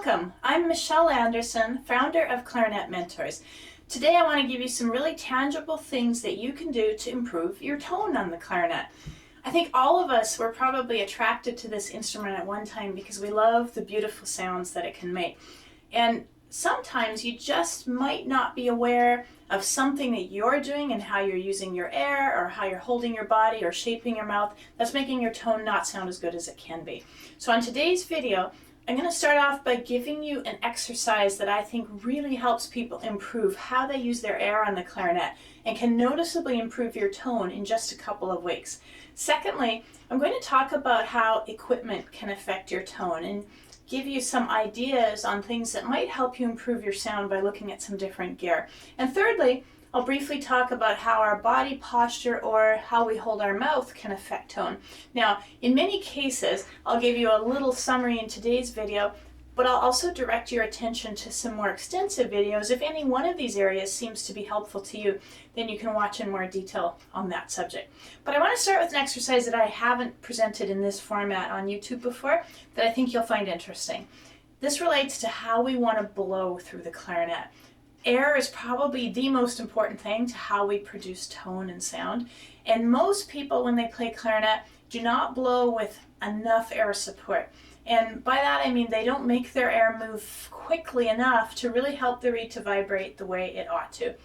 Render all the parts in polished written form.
Welcome, I'm Michelle Anderson, founder of Clarinet Mentors. Today I want to give you some really tangible things that you can do to improve your tone on the clarinet. I think all of us were probably attracted to this instrument at one time because we love the beautiful sounds that it can make. And sometimes you just might not be aware of something that you're doing and how you're using your air or how you're holding your body or shaping your mouth that's making your tone not sound as good as it can be. So on today's video, I'm going to start off by giving you an exercise that I think really helps people improve how they use their air on the clarinet and can noticeably improve your tone in just a couple of weeks. Secondly, I'm going to talk about how equipment can affect your tone and give you some ideas on things that might help you improve your sound by looking at some different gear. And thirdly, I'll briefly talk about how our body posture or how we hold our mouth can affect tone. Now, in many cases, I'll give you a little summary in today's video, but I'll also direct your attention to some more extensive videos. If any one of these areas seems to be helpful to you, then you can watch in more detail on that subject. But I want to start with an exercise that I haven't presented in this format on YouTube before that I think you'll find interesting. This relates to how we want to blow through the clarinet. Air is probably the most important thing to how we produce tone and sound. And most people, when they play clarinet, do not blow with enough air support. And by that I mean they don't make their air move quickly enough to really help the reed to vibrate the way it ought to.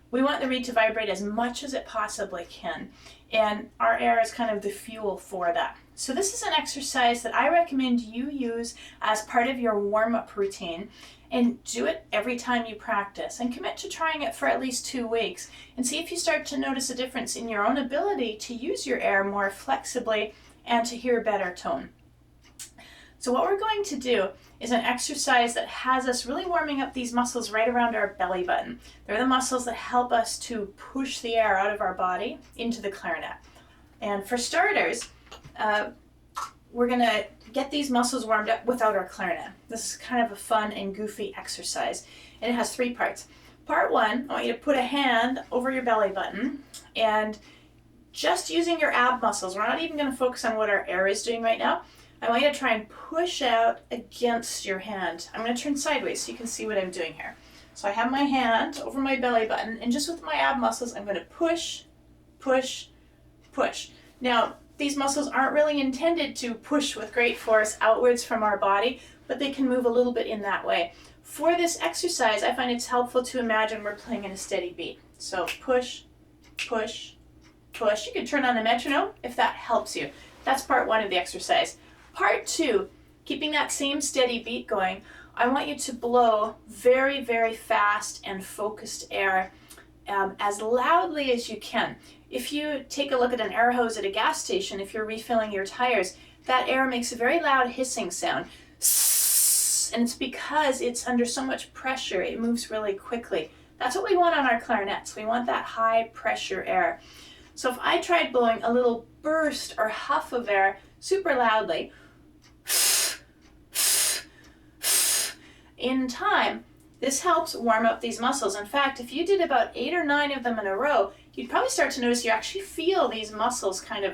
We want the reed to vibrate as much as it possibly can. And our air is kind of the fuel for that. So this is an exercise that I recommend you use as part of your warm-up routine. And do it every time you practice and commit to trying it for at least 2 weeks and see if you start to notice a difference in your own ability to use your air more flexibly and to hear better tone. So what we're going to do is an exercise that has us really warming up these muscles right around our belly button. They're the muscles that help us to push the air out of our body into the clarinet. And for starters, we're going to get these muscles warmed up without our clarinet. This is kind of a fun and goofy exercise, and it has 3 parts. Part 1, I want you to put a hand over your belly button and just using your ab muscles. We're not even going to focus on what our air is doing right now. I want you to try and push out against your hand. I'm going to turn sideways so you can see what I'm doing here. So I have my hand over my belly button, and just with my ab muscles, I'm going to push, push, push. Now, these muscles aren't really intended to push with great force outwards from our body, but they can move a little bit in that way. For this exercise, I find it's helpful to imagine we're playing in a steady beat. So push, push, push. You can turn on the metronome if that helps you. That's part 1 of the exercise. Part 2, keeping that same steady beat going, I want you to blow very, very fast and focused air as loudly as you can. If you take a look at an air hose at a gas station, if you're refilling your tires, that air makes a very loud hissing sound. And it's because it's under so much pressure, it moves really quickly. That's what we want on our clarinets. We want that high pressure air. So if I tried blowing a little burst or huff of air super loudly, in time, this helps warm up these muscles. In fact, if you did about 8 or 9 of them in a row, you'd probably start to notice you actually feel these muscles kind of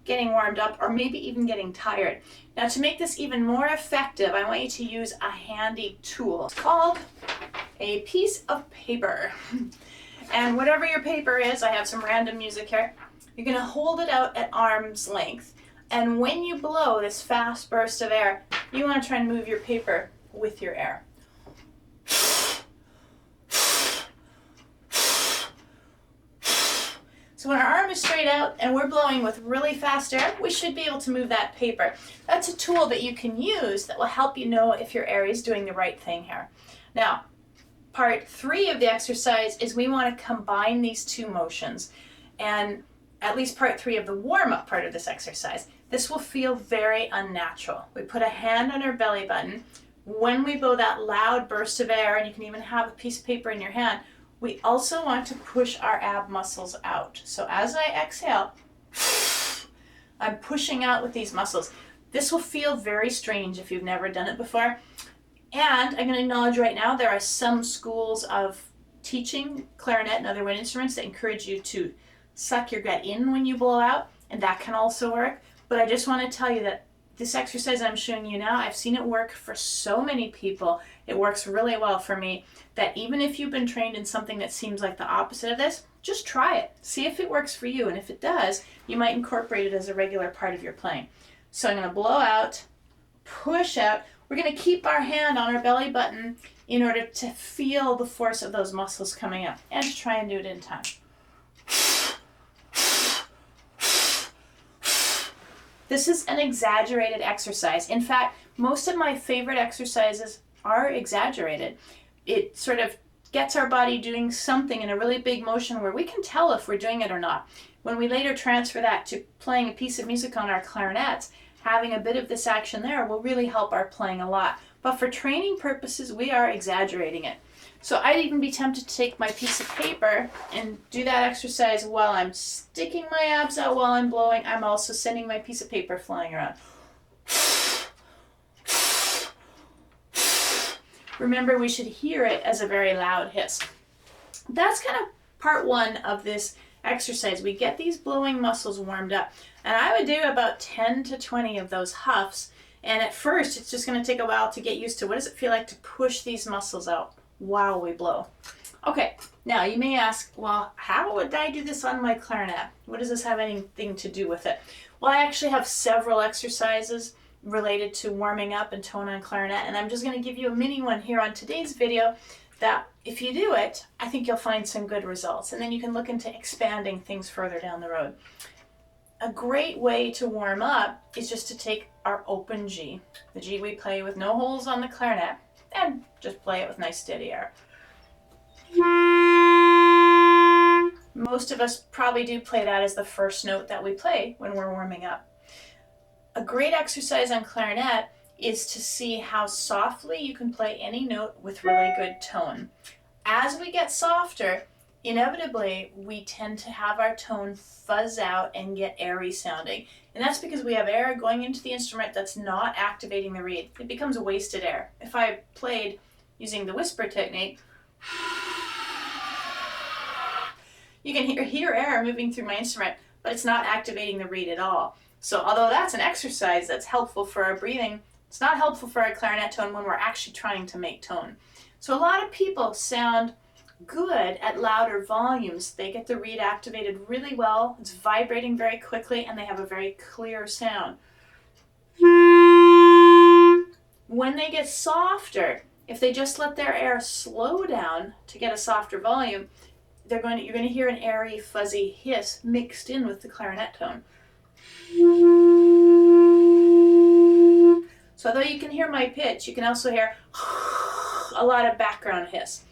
getting warmed up or maybe even getting tired. Now, to make this even more effective, I want you to use a handy tool. It's called a piece of paper. And whatever your paper is, I have some random music here, you're going to hold it out at arm's length. And when you blow this fast burst of air, you want to try and move your paper with your air. So when our arm is straight out and we're blowing with really fast air, we should be able to move that paper. That's a tool that you can use that will help you know if your air is doing the right thing here. Now, part 3 of the exercise is we want to combine these 2 motions. And at least part 3 of the warm-up part of this exercise, this will feel very unnatural. We put a hand on our belly button. When we blow that loud burst of air, and you can even have a piece of paper in your hand, we also want to push our ab muscles out. So as I exhale, I'm pushing out with these muscles. This will feel very strange if you've never done it before. And I'm going to acknowledge right now there are some schools of teaching clarinet and other wind instruments that encourage you to suck your gut in when you blow out, and that can also work. But I just want to tell you that this exercise I'm showing you now, I've seen it work for so many people. It works really well for me, that even if you've been trained in something that seems like the opposite of this, just try it. See if it works for you. And if it does, you might incorporate it as a regular part of your playing. So I'm going to blow out, push out. We're going to keep our hand on our belly button in order to feel the force of those muscles coming up, and to try and do it in time. This is an exaggerated exercise. In fact, most of my favorite exercises are exaggerated. It sort of gets our body doing something in a really big motion where we can tell if we're doing it or not. When we later transfer that to playing a piece of music on our clarinets, having a bit of this action there will really help our playing a lot. But for training purposes, we are exaggerating it. So I'd even be tempted to take my piece of paper and do that exercise while I'm sticking my abs out while I'm blowing. I'm also sending my piece of paper flying around. Remember, we should hear it as a very loud hiss. That's kind of part one of this exercise. We get these blowing muscles warmed up. And I would do about 10 to 20 of those huffs. And at first, it's just going to take a while to get used to what does it feel like to push these muscles out while we blow. Okay, now you may ask, well, how would I do this on my clarinet? What does this have anything to do with it? Well, I actually have several exercises related to warming up and tone on clarinet, and I'm just going to give you a mini one here on today's video that if you do it, I think you'll find some good results, and then you can look into expanding things further down the road. A great way to warm up is just to take our open G, the G we play with no holes on the clarinet, and just play it with nice steady air. Most of us probably do play that as the first note that we play when we're warming up. A great exercise on clarinet is to see how softly you can play any note with really good tone. As we get softer, inevitably we tend to have our tone fuzz out and get airy sounding. And that's because we have air going into the instrument that's not activating the reed. It becomes a wasted air. If I played using the whisper technique, you can hear air moving through my instrument, but it's not activating the reed at all. So although that's an exercise that's helpful for our breathing, it's not helpful for our clarinet tone when we're actually trying to make tone. So a lot of people sound good at louder volumes. They get the reed activated really well, it's vibrating very quickly, and they have a very clear sound. When they get softer, if they just let their air slow down to get a softer volume, you're going to hear an airy, fuzzy hiss mixed in with the clarinet tone. So although you can hear my pitch, you can also hear a lot of background hiss.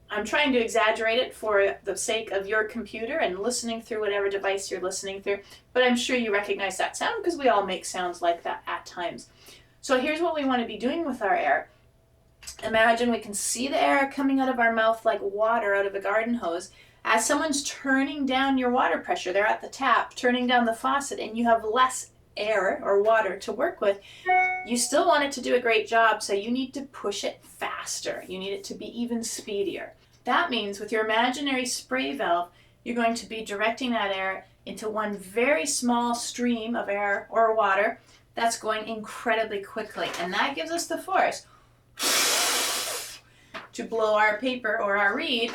I'm trying to exaggerate it for the sake of your computer and listening through whatever device you're listening through, but I'm sure you recognize that sound because we all make sounds like that at times. So here's what we want to be doing with our air. Imagine we can see the air coming out of our mouth like water out of a garden hose. As someone's turning down your water pressure, they're at the tap, turning down the faucet, and you have less air or water to work with, you still want it to do a great job, so you need to push it faster. You need it to be even speedier. That means with your imaginary spray valve, you're going to be directing that air into one very small stream of air or water that's going incredibly quickly. And that gives us the force to blow our paper or our reed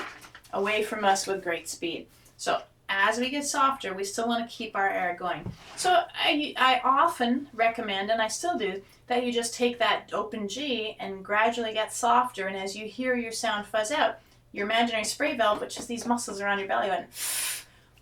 away from us with great speed. So as we get softer, we still want to keep our air going. So I often recommend, and I still do, that you just take that open G and gradually get softer. And as you hear your sound fuzz out, your imaginary spray valve, which is these muscles around your belly button,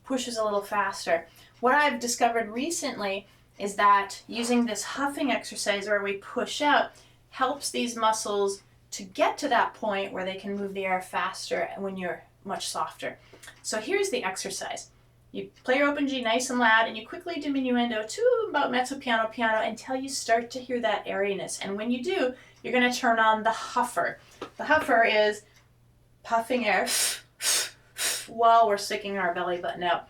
pushes a little faster. What I've discovered recently is that using this huffing exercise where we push out helps these muscles to get to that point where they can move the air faster when you're much softer. So here's the exercise. You play your open G nice and loud, and you quickly diminuendo to about mezzo piano piano until you start to hear that airiness. And when you do, you're going to turn on the huffer. The huffer is puffing air while we're sticking our belly button out.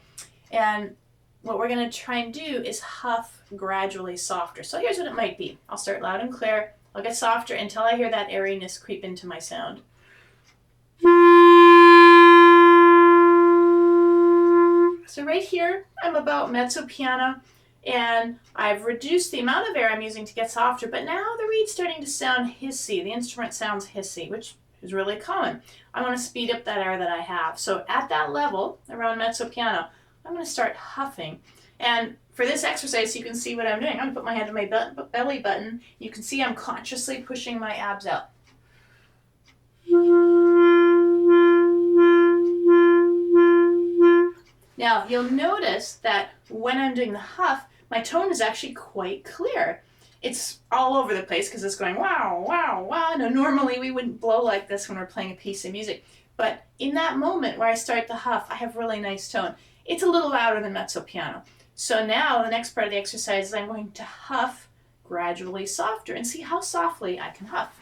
And what we're going to try and do is huff gradually softer. So here's what it might be. I'll start loud and clear. I'll get softer until I hear that airiness creep into my sound. So right here, I'm about mezzo piano. And I've reduced the amount of air I'm using to get softer, but now the reed's starting to sound hissy. The instrument sounds hissy, which is really common. I want to speed up that air that I have. So at that level, around mezzo piano, I'm going to start huffing. And for this exercise, you can see what I'm doing. I'm going to put my hand on my belly button. You can see I'm consciously pushing my abs out. Now, you'll notice that when I'm doing the huff, my tone is actually quite clear. It's all over the place because it's going wow, wow, wow. Now, normally we wouldn't blow like this when we're playing a piece of music. But in that moment where I start the huff, I have really nice tone. It's a little louder than mezzo piano. So now the next part of the exercise is I'm going to huff gradually softer and see how softly I can huff.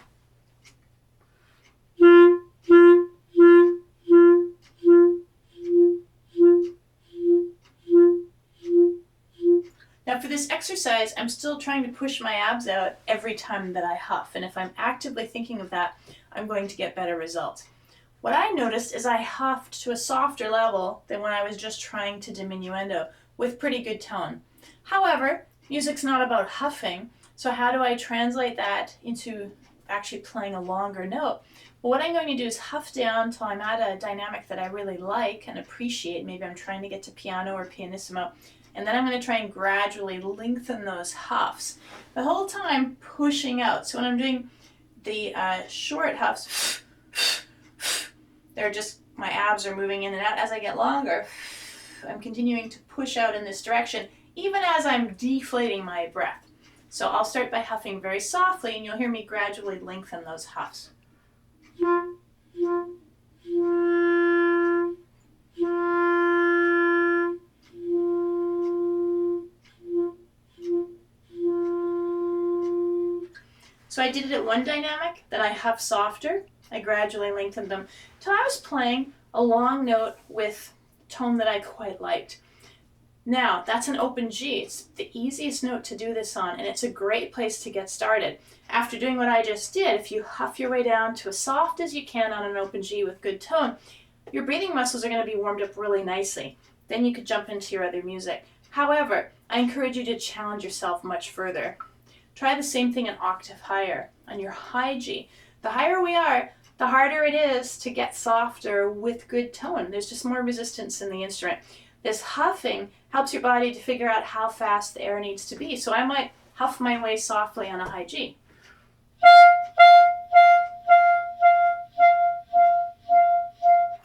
Now for this exercise, I'm still trying to push my abs out every time that I huff. And if I'm actively thinking of that, I'm going to get better results. What I noticed is I huffed to a softer level than when I was just trying to diminuendo with pretty good tone. However, music's not about huffing, so how do I translate that into actually playing a longer note? Well, what I'm going to do is huff down until I'm at a dynamic that I really like and appreciate. Maybe I'm trying to get to piano or pianissimo, and then I'm going to try and gradually lengthen those huffs, the whole time pushing out. So when I'm doing the short huffs, they're just, my abs are moving in and out. As I get longer, I'm continuing to push out in this direction, even as I'm deflating my breath. So I'll start by huffing very softly, and you'll hear me gradually lengthen those huffs. So I did it at one dynamic, then I huff softer. I gradually lengthened them till I was playing a long note with tone that I quite liked. Now, that's an open G. It's the easiest note to do this on, and it's a great place to get started. After doing what I just did, if you huff your way down to as soft as you can on an open G with good tone, your breathing muscles are going to be warmed up really nicely. Then you could jump into your other music. However, I encourage you to challenge yourself much further. Try the same thing an octave higher on your high G. The higher we are, the harder it is to get softer with good tone. There's just more resistance in the instrument. This huffing helps your body to figure out how fast the air needs to be. So I might huff my way softly on a high G.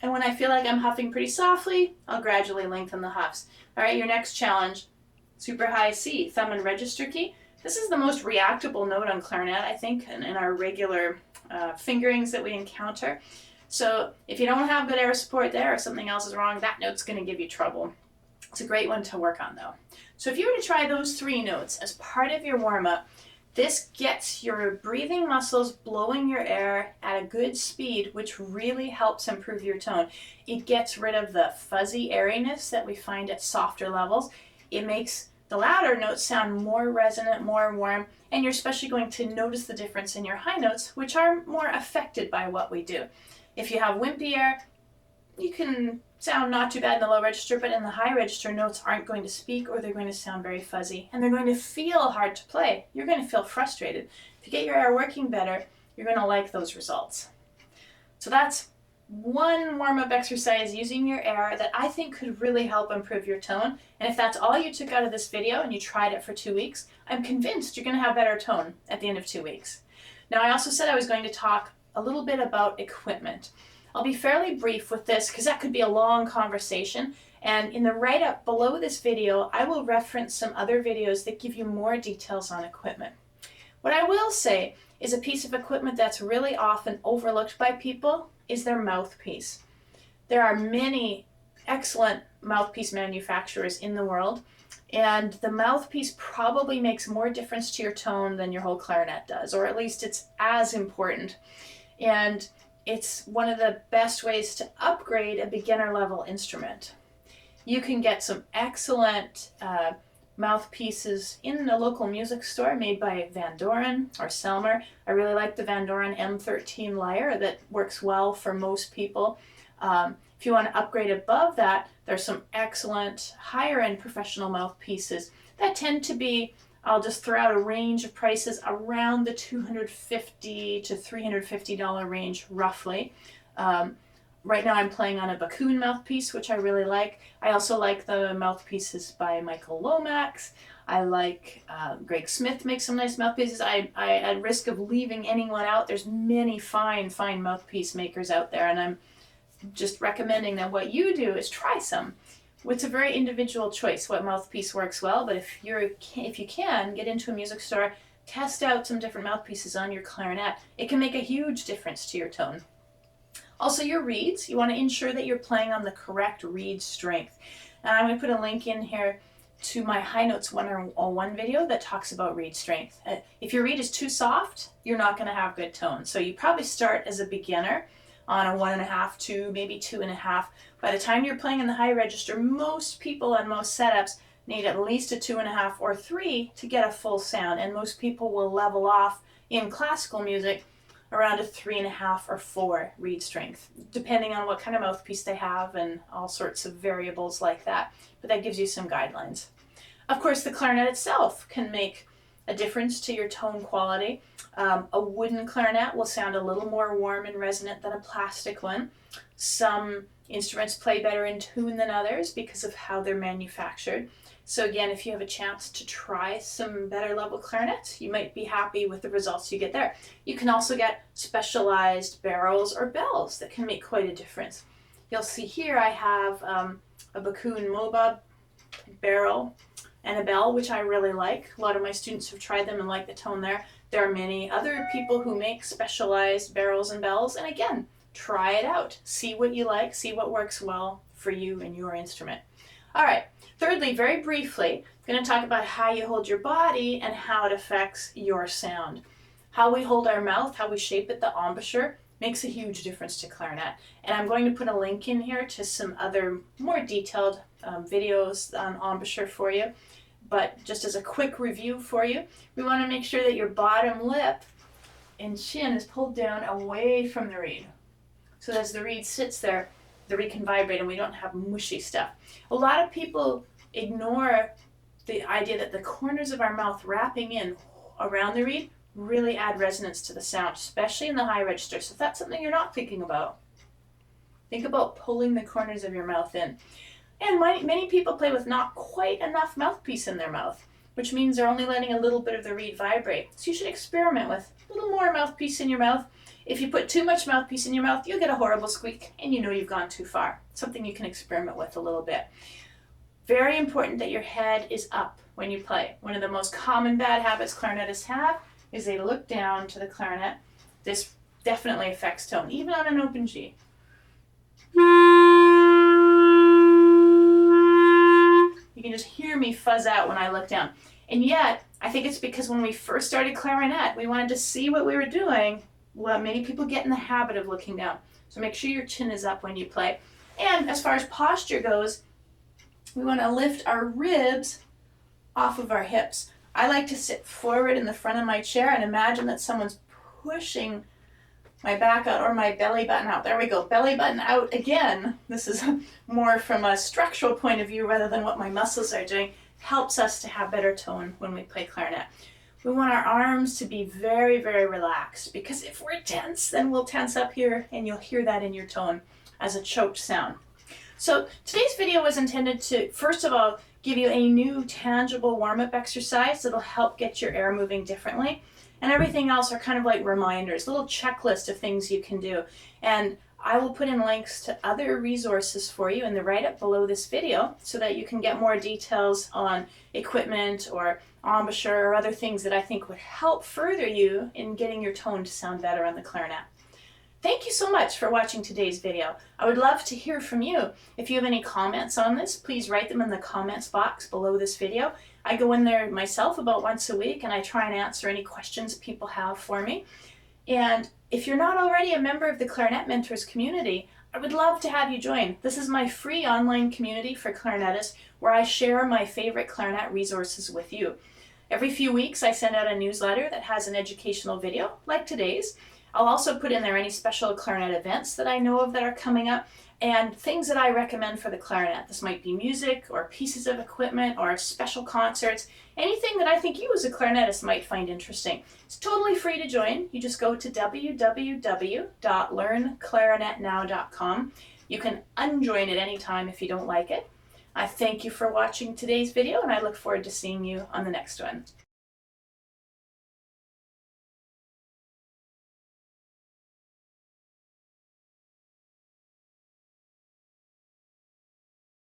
And when I feel like I'm huffing pretty softly, I'll gradually lengthen the huffs. All right, your next challenge, super high C, thumb and register key. This is the most reactable note on clarinet, I think, in our regular fingerings that we encounter. So if you don't have good air support there or something else is wrong, that note's going to give you trouble. It's a great one to work on though. So if you were to try those three notes as part of your warm-up, this gets your breathing muscles blowing your air at a good speed, which really helps improve your tone. It gets rid of the fuzzy airiness that we find at softer levels. It makes the louder notes sound more resonant, more warm, and you're especially going to notice the difference in your high notes, which are more affected by what we do. If you have wimpy air, you can sound not too bad in the low register, but in the high register, notes aren't going to speak or they're going to sound very fuzzy and they're going to feel hard to play. You're going to feel frustrated. If you get your air working better, you're going to like those results. So that's one warm-up exercise using your air that I think could really help improve your tone. And if that's all you took out of this video and you tried it for 2 weeks, I'm convinced you're going to have better tone at the end of 2 weeks. Now, I also said I was going to talk a little bit about equipment. I'll be fairly brief with this because that could be a long conversation, and in the write-up below this video I will reference some other videos that give you more details on equipment. What I will say is a piece of equipment that's really often overlooked by people is their mouthpiece. There are many excellent mouthpiece manufacturers in the world, and the mouthpiece probably makes more difference to your tone than your whole clarinet does, or at least it's as important. And it's one of the best ways to upgrade a beginner level instrument. You can get some excellent mouthpieces in a local music store made by Van Doren or Selmer. I really like the Van Doren M13 lyre that works well for most people. If you want to upgrade above that, there's some excellent higher end professional mouthpieces that tend to be, I'll just throw out a range of prices around the $250 to $350 range roughly. Right now I'm playing on a Embouchure mouthpiece, which I really like. I also like the mouthpieces by Michael Lomax. I like Greg Smith makes some nice mouthpieces. I at risk of leaving anyone out, there's many fine mouthpiece makers out there, and I'm just recommending that what you do is try some. It's a very individual choice what mouthpiece works well, but if you can get into a music store, test out some different mouthpieces on your clarinet. It can make a huge difference to your tone. Also, your reeds, you want to ensure that you're playing on the correct reed strength. And I'm going to put a link in here to my High Notes 101 video that talks about reed strength. If your reed is too soft, you're not going to have good tone. So you probably start as a beginner on a 1.5, 2, maybe 2.5. By the time you're playing in the high register, most people on most setups need at least a 2.5 or 3 to get a full sound, and most people will level off in classical music around a 3.5 or 4 reed strength, depending on what kind of mouthpiece they have and all sorts of variables like that. But that gives you some guidelines. Of course, the clarinet itself can make a difference to your tone quality. A wooden clarinet will sound a little more warm and resonant than a plastic one. Some instruments play better in tune than others because of how they're manufactured. So again, if you have a chance to try some better level clarinets, you might be happy with the results you get there. You can also get specialized barrels or bells that can make quite a difference. You'll see here I have a Embouchure MOBA barrel and a bell, which I really like. A lot of my students have tried them and like the tone there. There are many other people who make specialized barrels and bells, and again, try it out. See what you like, see what works well for you and your instrument. All right, thirdly, very briefly, I'm going to talk about how you hold your body and how it affects your sound. How we hold our mouth, how we shape it, the embouchure, makes a huge difference to clarinet. And I'm going to put a link in here to some other more detailed videos on embouchure for you. But just as a quick review for you, we want to make sure that your bottom lip and chin is pulled down away from the reed. So as the reed sits there, the reed can vibrate and we don't have mushy stuff. A lot of people ignore the idea that the corners of our mouth wrapping in around the reed really add resonance to the sound, especially in the high register. So if that's something you're not thinking about, think about pulling the corners of your mouth in. And many people play with not quite enough mouthpiece in their mouth, which means they're only letting a little bit of the reed vibrate. So you should experiment with a little more mouthpiece in your mouth. If you put too much mouthpiece in your mouth, you'll get a horrible squeak, and you know you've gone too far. Something you can experiment with a little bit. Very important that your head is up when you play. One of the most common bad habits clarinetists have is they look down to the clarinet. This definitely affects tone, even on an open G. You can just hear me fuzz out when I look down. And yet, I think it's because when we first started clarinet, we wanted to see what we were doing. Well, many people get in the habit of looking down. So make sure your chin is up when you play. And as far as posture goes, we want to lift our ribs off of our hips. I like to sit forward in the front of my chair and imagine that someone's pushing my back out or my belly button out. There we go, belly button out again. This is more from a structural point of view rather than what my muscles are doing. Helps us to have better tone when we play clarinet. We want our arms to be very, very relaxed, because if we're tense, then we'll tense up here and you'll hear that in your tone as a choked sound. So today's video was intended to, first of all, give you a new tangible warm-up exercise that'll help get your air moving differently. And everything else are kind of like reminders, little checklist of things you can do. And I will put in links to other resources for you in the write-up below this video so that you can get more details on equipment or embouchure or other things that I think would help further you in getting your tone to sound better on the clarinet. Thank you so much for watching today's video. I would love to hear from you. If you have any comments on this, please write them in the comments box below this video. I go in there myself about once a week and I try and answer any questions people have for me. And if you're not already a member of the Clarinet Mentors community, I would love to have you join. This is my free online community for clarinetists where I share my favorite clarinet resources with you. Every few weeks I send out a newsletter that has an educational video like today's. I'll also put in there any special clarinet events that I know of that are coming up and things that I recommend for the clarinet. This might be music or pieces of equipment or special concerts, anything that I think you as a clarinetist might find interesting. It's totally free to join. You just go to www.learnclarinetnow.com. You can unjoin at any time if you don't like it. I thank you for watching today's video, and I look forward to seeing you on the next one.